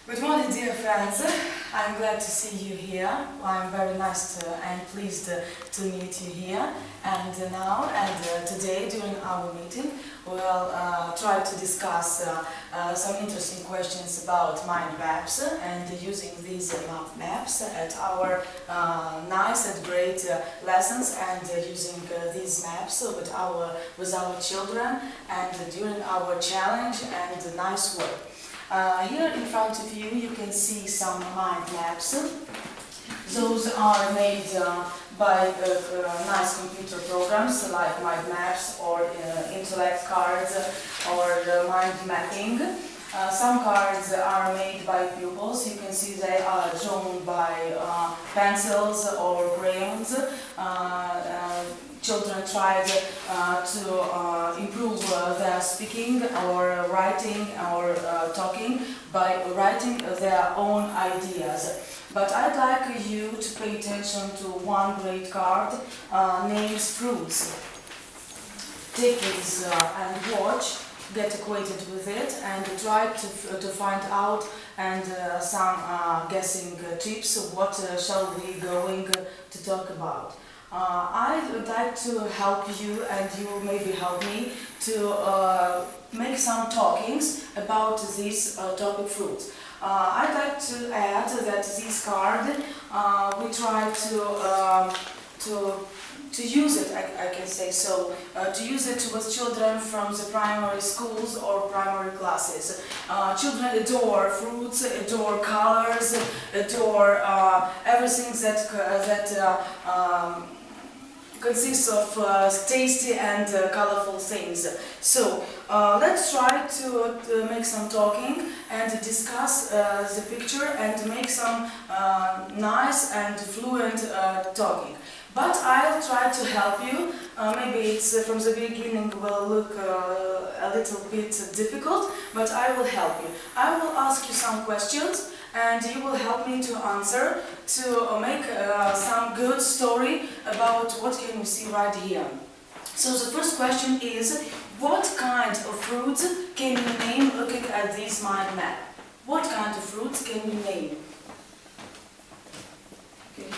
Good morning, dear friends. I'm glad to see you here. I'm very nice and pleased to meet you here. And now and today during our meeting we'll try to discuss some interesting questions about mind maps and using these maps at our nice and great lessons and using these maps with our children and during our challenge and nice work. Here in front of you, you can see some mind maps. Those are made by nice computer programs like Mind Maps or intellect cards or Mind-мэpпинг. Some cards are made by pupils. You can see they are drawn by pencils or crayons. Children tried to improve their speaking or writing or talking by writing their own ideas. But I'd like you to pay attention to one great card, names fruits. Take these and watch, get acquainted with it and try to find out and some guessing tips what shall we going to talk about. I would like to help you and you will maybe help me to make some talkings about this topic fruits. I'd like to add that this card we try to use it, I can say so, to use it with children from the primary schools or primary classes. Children adore fruits, adore colors, adore everything that consists of tasty and colorful things. So let's try to make some talking and discuss the picture and make some nice and fluent talking. But I'll try to help you. Maybe it's from the beginning will look a little bit difficult, but I will help you. I will ask you some questions and you will help me to answer, to make some good story about what can we see right here. So the first question is, what kind of fruits can you name looking at this mind map? What kind of fruits can you name? Okay.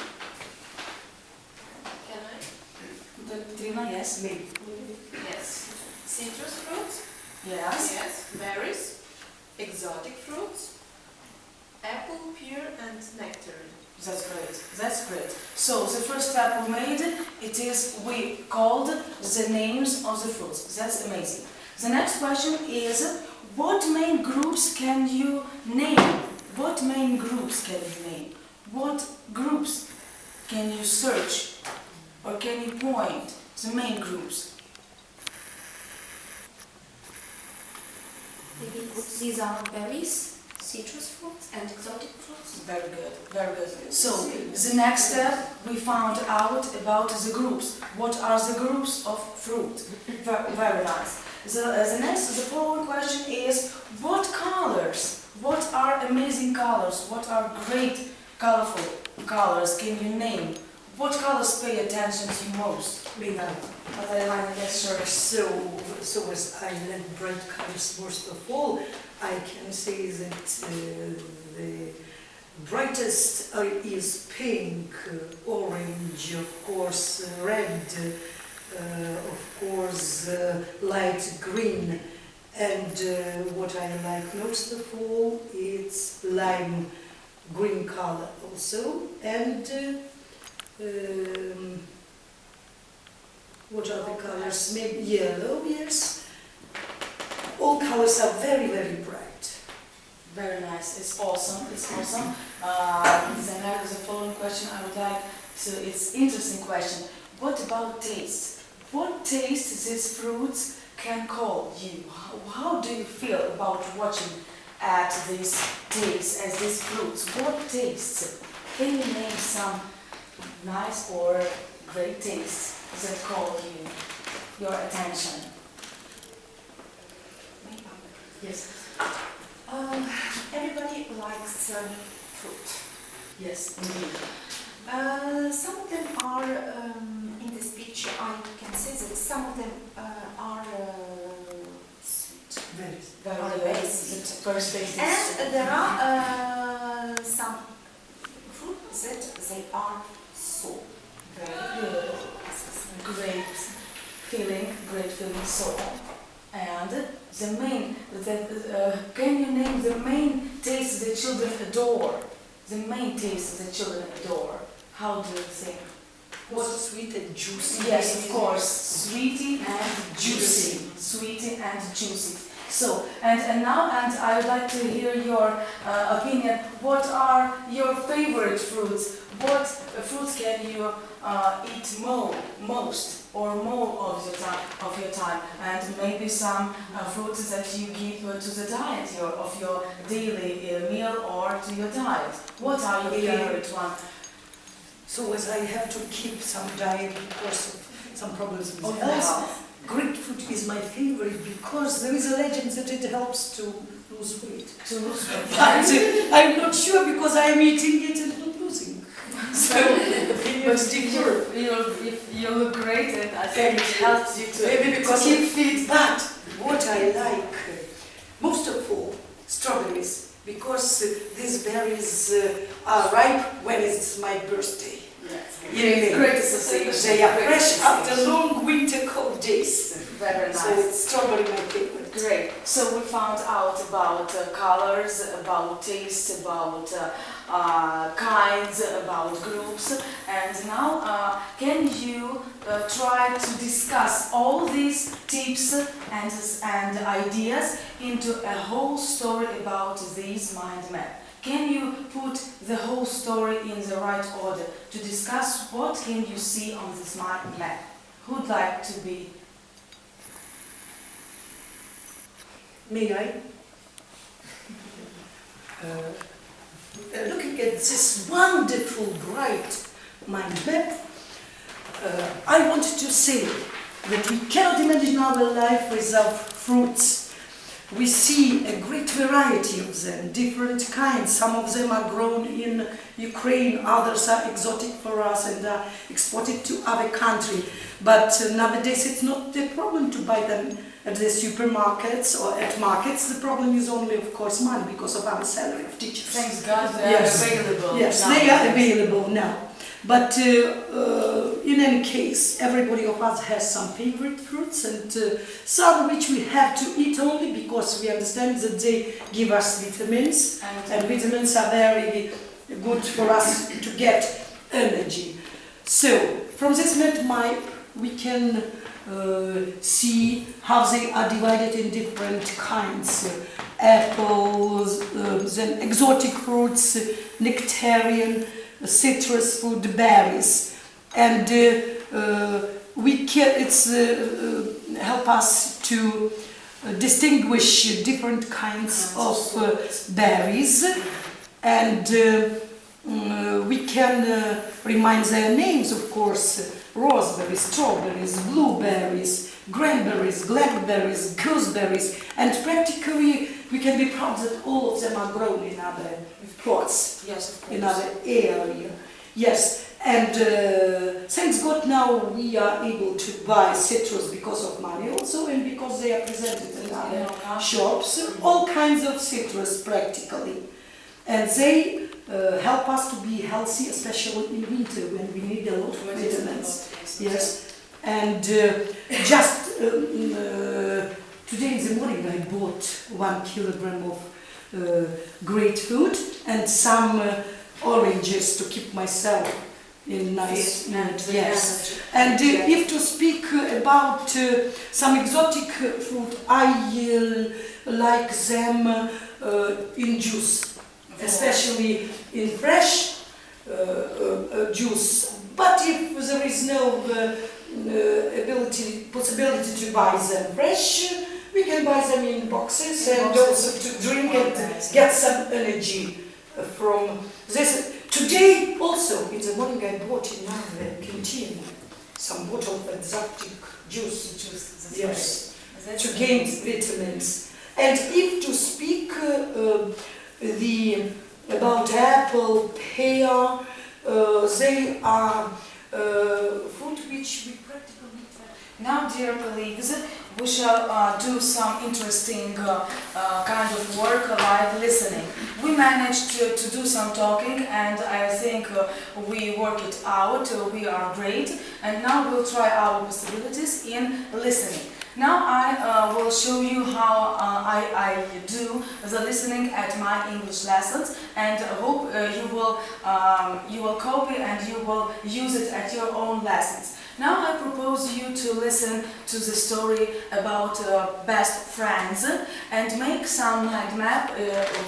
Can I? Trina, yes, me. Yes. Citrus fruits? Yes. Yes. Berries? Exotic fruits? Apple, pear and nectarine. That's great, that's great. So the first step we made, it is we called the names of the fruits. That's amazing. The next question is, what main groups can you name? What main groups can you name? What groups can you search? Or can you point the main groups? Maybe these are berries, citrus fruits and exotic fruits. Very good, very good. So, the next step, we found out about the groups. What are the groups of fruit? Very nice. The following question is, what colors? What are amazing colors? What are great colorful colors can you name? What colors pay attention to you most? Lina, Yes, sure. so as I learned bright colors most of all, I can say that the brightest is pink, orange, of course red, of course light green, and what I like most of all it's lime green color also, and what are the colors? Maybe yellow, yes. All colors are very, very bright. Very nice. It's awesome. It's awesome. The following question I would like to. It's interesting question. What about taste? What taste these fruits can call you? How do you feel about watching at these tastes as these fruits? What tastes? Can you name some nice or great tastes that call you your attention? Yes. Everybody likes fruit. Yes, indeed. Some of them are, in this picture, I can say that some of them are sweet. Very. Very Are good. very The first taste. And there are some fruits that they are so very good. Great feeling soul. And the main, can you name the main taste the children adore? The main taste the children adore. How do you think? What sweet and juicy. Yes, of course, sweetie and juicy. Sweetie and juicy. So, and now, I would like to hear your opinion. What are your favorite fruits? What fruits can you eat most or more of your time? And maybe some fruits that you give to the diet of your daily meal or to your diet. What are your favorite ones? So as I have to keep some diet because of some problems with health. health, grapefruit is my favorite because there is a legend that it helps to lose weight. To lose weight. But I'm not sure because I am eating it and not losing. So you look great, and I think it helps you to maybe because keep fit. But what I like most of all, strawberries, because these berries are ripe when it's my birthday. Yes. Great association. They are fresh after long winter cold days. Very nice. So it's strawberry my favorite. Great. So we found out about colors, about taste, about kinds, about groups, and now can you try to discuss all these tips and ideas into a whole story about this mind map? Can you put the whole story in the right order to discuss what can you see on this mind map? Who'd like to be? May I? Looking at this wonderful, bright mind map, I wanted to say that we cannot imagine our life without fruits. We see a great variety of them, different kinds. Some of them are grown in Ukraine, others are exotic for us and are exported to other countries. But nowadays it's not the problem to buy them at the supermarkets or at markets. The problem is only, of course, money because of our salary of teachers. Thanks God they are available. Yes, now. they are available now. But in any case, everybody of us has some favorite fruits and some which we have to eat only because we understand that they give us vitamins and vitamins are very good for us to get energy. So, from this map we can see how they are divided in different kinds. Apples, then exotic fruits, nectarian, citrus fruit, berries, and we can. Help us to distinguish different kinds of berries, and we can remind their names, of course: raspberries, strawberries, blueberries, cranberries, blackberries, gooseberries, and practically we can be proud that all of them are grown in other plots, yes, of course. in other area. Yes, and thanks God now we are able to buy citrus because of money also and because they are presented in other shops, all kinds of citrus practically. And they help us to be healthy, especially in winter when we need a lot of vitamins. Yes, and just today in the morning I bought 1 kilogram of grapefruit and some oranges to keep myself in nice mood. Yes, and if to speak about some exotic fruit, I like them in juice, especially in fresh juice. But if there is no possibility to buy them fresh, we can buy them in boxes and also to drink and get some energy from this. Today also in the morning I bought in our canteen some bottle of exotic juice. Yes, to gain vitamins. And if to speak about apple, pear, they are fruit which we practically Now, dear colleagues, we shall do some interesting kind of work like listening. We managed to do some talking, and I think we work it out. We are great, and now we'll try our possibilities in listening. Now I will show you how I do the listening at my English lessons, and hope you will copy and you will use it at your own lessons. Now I propose you to listen to the story about best friends and make some mind map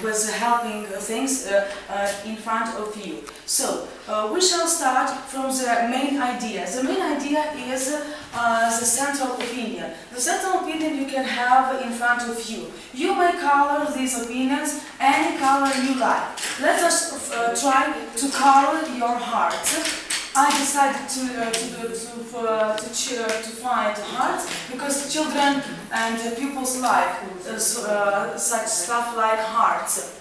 with helping things in front of you. So we shall start from the main idea. The main idea is the central opinion. The central opinion you can have in front of you. You may color these opinions any color you like. Let us try to color your heart. I decided to find hearts because children and pupils like such stuff like hearts.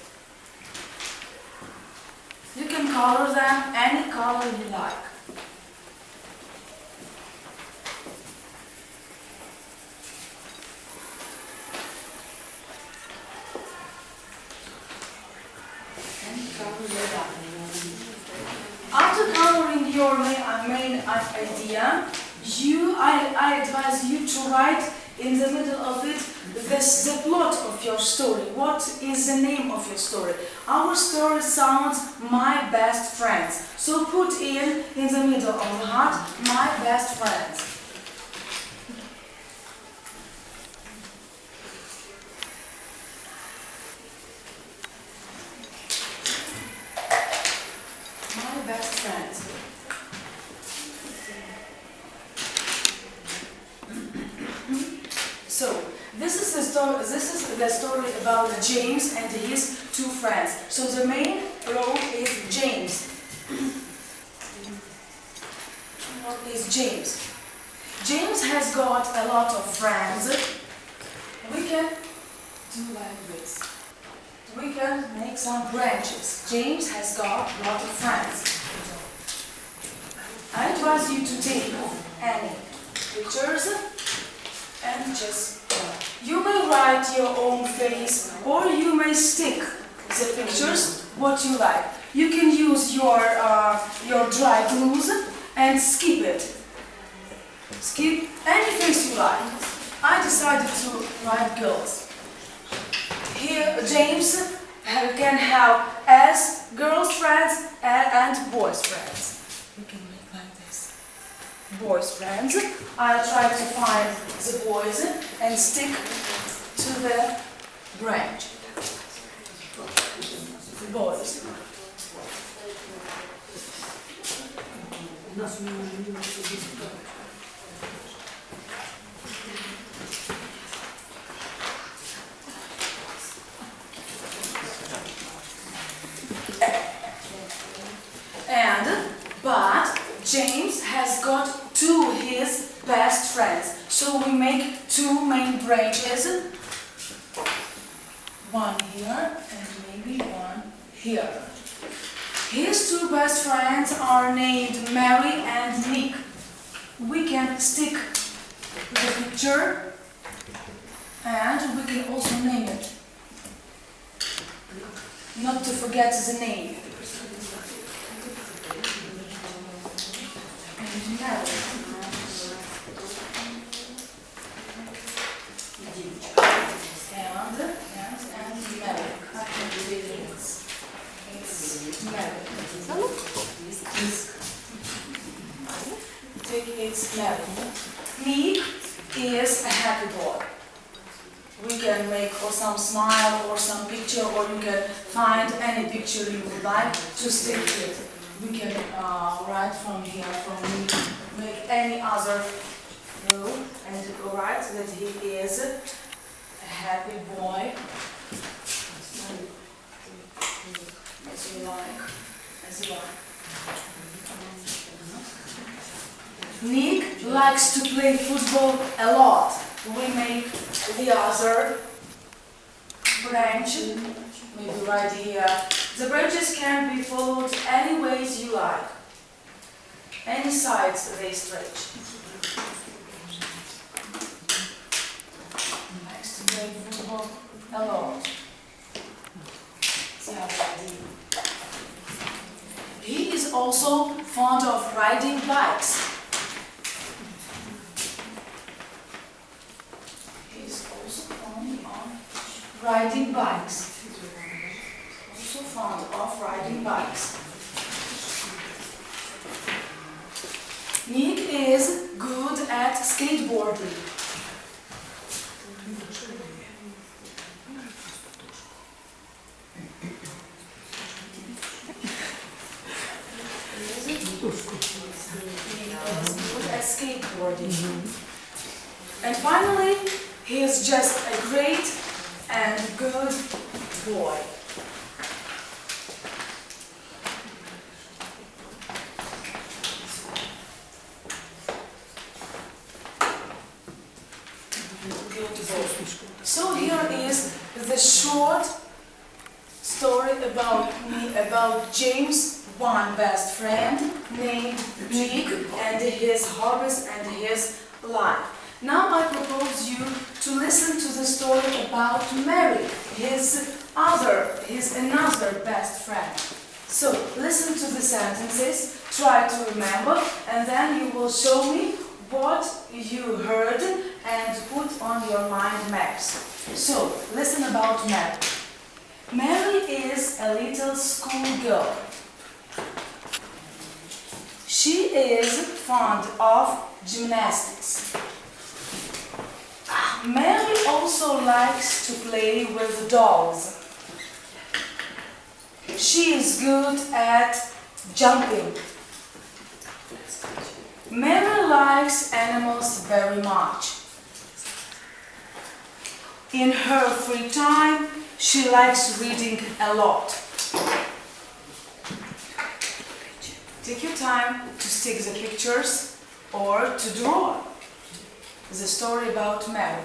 You can color them any color you like. Any color you like. After coloring your main idea, I advise you to write in the middle of it the plot of your story. What is the name of your story? Our story sounds My Best Friends. So put in the middle of the heart, My Best Friends. Best friends. So this is the story about James and his two friends. So the main role is James. James has got a lot of friends. We can do like this. We can make some branches. James has got a lot of friends. I advise you to take any pictures and just you may write your own face or you may stick the pictures what you like. You can use your dry glues and skip it. Skip any face you like. I decided to write girls. Here, James can have as girls' friends and boys' friends. We can make like this. Boys' friends. I'll try to find the boys and stick to the branch. Boys. But James has got two his best friends. So we make two main branches. One here and maybe one here. His two best friends are named Mary and Nick. We can stick the picture and we can also name it. Not to forget the name. And Mary. I can do this. It's Mary. Take it's Mary. Nick is a happy boy. We can make or some smile or some picture, or you can find any picture you would like to stick with. We can write from here, from Nick, make any other rule and write that he is a happy boy. As you like. As you like. Nick likes to play football a lot. We make the other branch, maybe right here. The branches can be followed any ways you like. Any sides they stretch. a lot. He is also fond of riding bikes. He is also fond of riding bikes. Also fond of riding bikes. Nick is good at skateboarding. Skateboarding. And finally, he is just a great and good boy. So here is the short story about me, about James, one best friend named Nick, and his hobbies and his life. Now I propose you to listen to the story about Mary, his another best friend. So listen to the sentences, try to remember, and then you will show me what you heard and put on your mind maps. So listen about Mary. Mary is a little schoolgirl. She is fond of gymnastics. Mary also likes to play with dolls. She is good at jumping. Mary likes animals very much. In her free time, she likes reading a lot. Take your time to stick the pictures or to draw the story about Mary.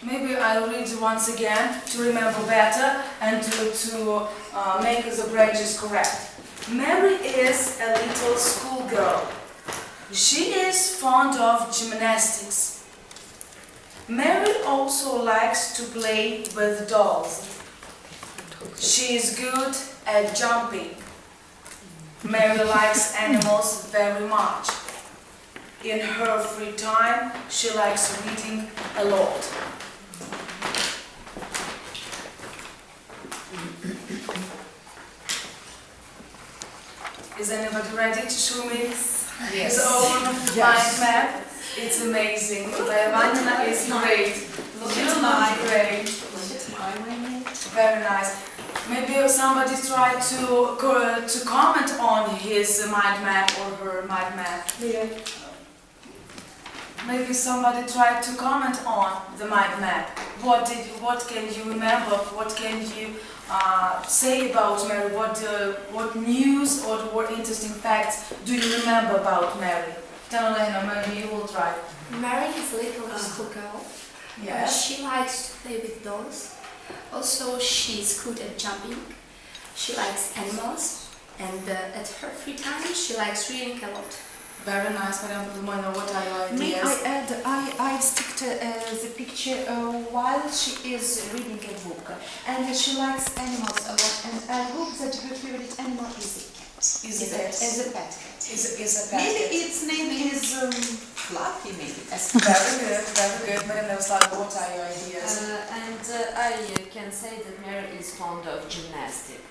Maybe I'll read once again to remember better and to make the branches correct. Mary is a little schoolgirl. She is fond of gymnastics. Mary also likes to play with dolls. She is good at jumping. Mary likes animals very much. In her free time, she likes reading a lot. Is anybody ready to show me his own mind map? It's amazing. Vanya is great. Look at mine. Great. Very nice. Maybe somebody tried to comment on his mind map or her mind map. Yeah. Maybe somebody tried to comment on the mind map. What can you remember? What can you say about Mary? What news or what interesting facts do you remember about Mary? Tell Elena, maybe you will try. Mary is a little schoolgirl. Yes. She likes to play with dolls. Also, she's good at jumping. She likes animals, and at her free time, she likes reading a lot. Very nice, Madame Lumana. What are your May ideas? I add, I stick to the picture while she is reading a book, and she likes animals a lot, and I hope that her favorite animal is a cat. Is a pet. Is a pet cat. Is a pet. Maybe its name is Fluffy, maybe. Very good. Madame Yaroslava, what are your ideas? I can say that Mary is fond of gymnastics.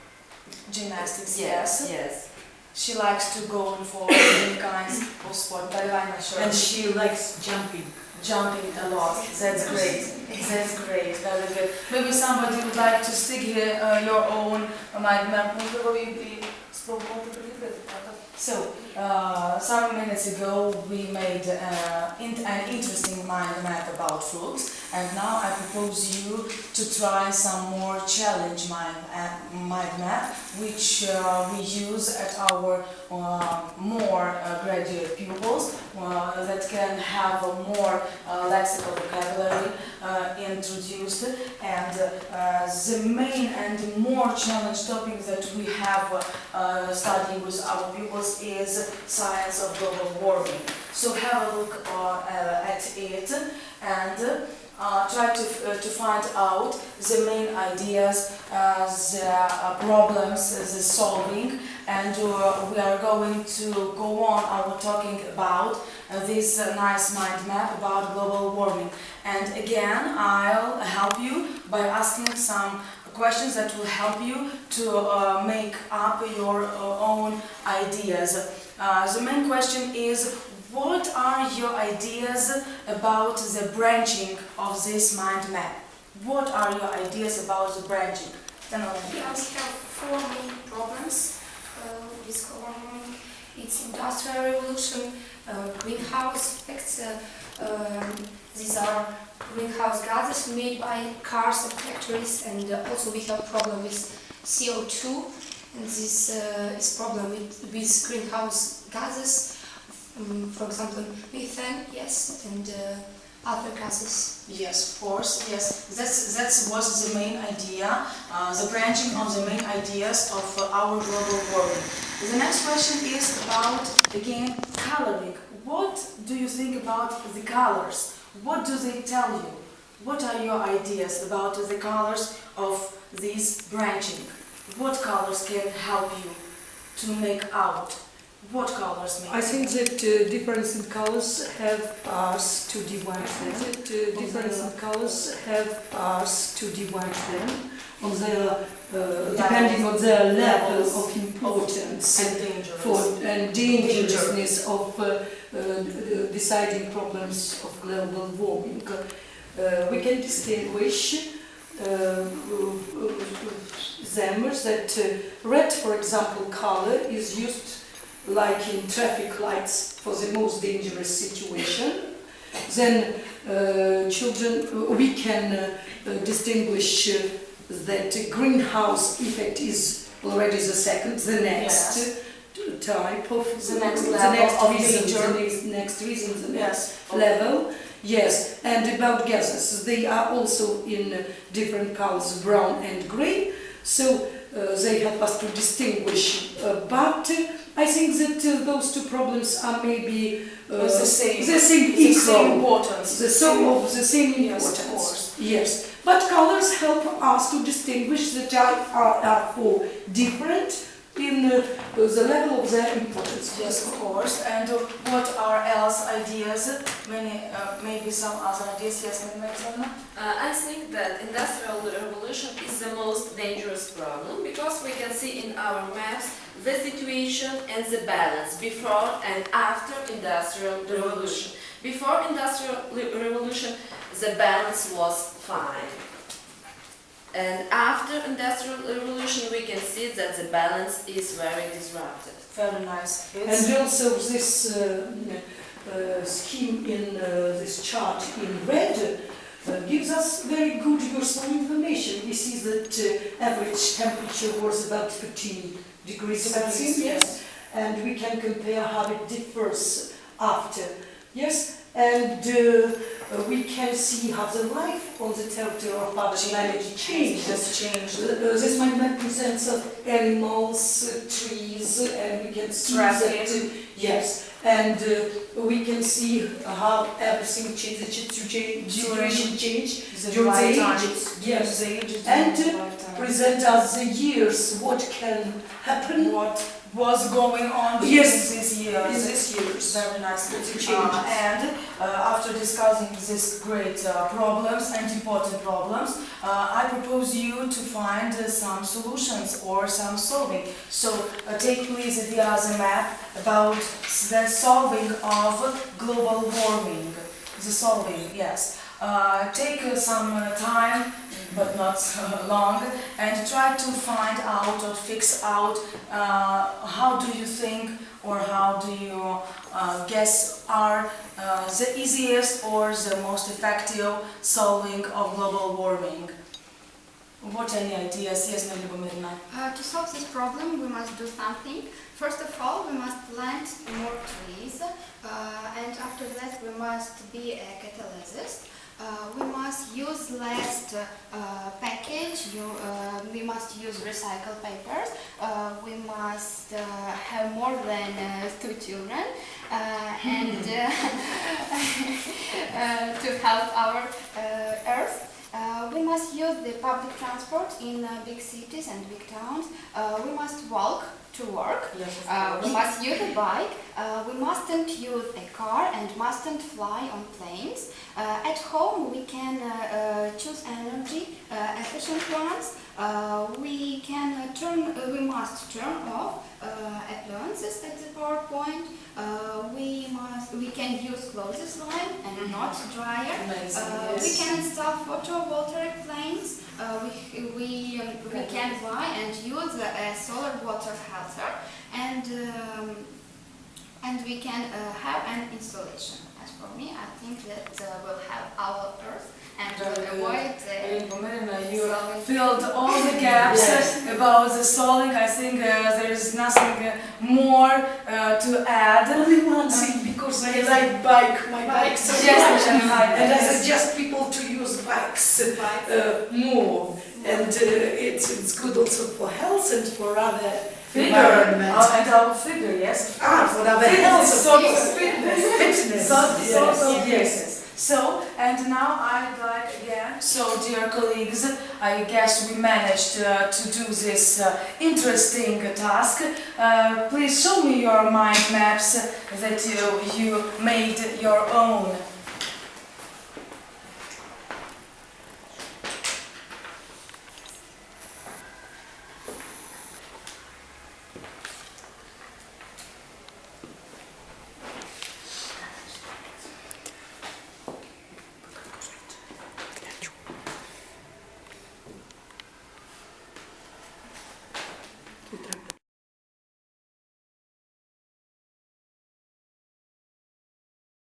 Gymnastics, Yes, yes. yes. She likes to go for many kinds of sport. And she likes jumping. Jumping a lot. That's great. That's great. Very good. Maybe somebody would like to stick here your own mind map. So, some minutes ago we made an interesting mind map about fruits, and now I propose you to try some more challenge mind map, which we use at our more graduate pupils that can have a more lexical vocabulary introduced, and the main and more challenge topic that we have studying with our pupils is science of global warming. So have a look at it and try to find out the main ideas, the problems, the solving, and we are going to go on our talking about this nice mind map about global warming. And again, I'll help you by asking some questions that will help you to make up your own ideas. The main question is, what are your ideas about the branching of this mind map? What are your ideas about the branching? Yeah, we have 4 main problems with global warming. It's industrial revolution, greenhouse effects. These are greenhouse gases made by cars and factories, and also we have problem with CO2, and this is problem with greenhouse gases. For example, methane, yes, and other gases. Yes, of course, yes. That was the main idea, the branching of the main ideas of our global warming. The next question is about, again, coloring. What do you think about the colors? What do they tell you? What are your ideas about the colors of this branching? What colors can help you to make out? What colors make? I think that difference in colors have parts to divide them. Difference in colors have parts to divide them on their depending on their level of importance and dangerousness of deciding problems of global warming. We can distinguish them that red, for example, color is used like in traffic lights for the most dangerous situation. Then we can distinguish that greenhouse effect is already the next type of the next level level. Yes, and about gases, they are also in different colors, brown and grey, so they help us to distinguish, but I think that those 2 problems are maybe the same importance. The same importance. Yes, of course. Yes, but colors help us to distinguish that are 4 different in the level of their importance. Yes, of course. And what are else ideas? Maybe some other ideas. Yes, I think that industrial revolution is the most dangerous problem because we can see in our maps the situation and the balance before and after industrial revolution. Before industrial revolution, the balance was fine. And after industrial revolution, we can see that the balance is very disrupted. Very nice. And also this scheme in this chart in red gives us very good useful information. We see that average temperature was about 15 degrees Celsius, yes, and we can compare how it differs after. Yes, and we can see how the life on the territory of our planet changed. This might represent animals, trees, and we can see that, yes, and we can see how everything changed, the duration changed during the ages, yes, and present us the years, what can happen, what was going on during these years. Very nice. And after discussing these great problems and important problems, I propose you to find some solutions or some solving. So take please the other map about the solving of global warming. The solving, yes. Take some time, but not long, and try to find out or fix out how do you think or how do you guess are the easiest or the most effective solving of global warming. What any ideas? Yes, Lyubomyrna. To solve this problem, we must do something. First of all, we must plant more trees, and after that we must be a catalyst. We must use less package. We must use recycled papers. We must have more than 2 children, and to help our earth. We must use the public transport in big cities and big towns. We must walk to work. Yes, We must use a bike. We mustn't use a car and mustn't fly on planes. At home we can choose energy efficient ones. We must turn off appliances at the power point. We can use clothes line and not dryer. Amazing, We yes. can install photovoltaic planes. We can buy and use a solar water heater, and we can have an installation. As for me, I think that we'll have our earth and avoid You filled all the gaps about the solving. I think there is nothing more to add. Only one thing, because I like my bike so Yes, much, and I yes. suggest people to use bikes more. And it's good also for health and for other environment. And our figure, yes. For other health, fitness. Yes. So, and now I'd like again, so dear colleagues, I guess we managed to do this interesting task. Please show me your mind maps that you made your own.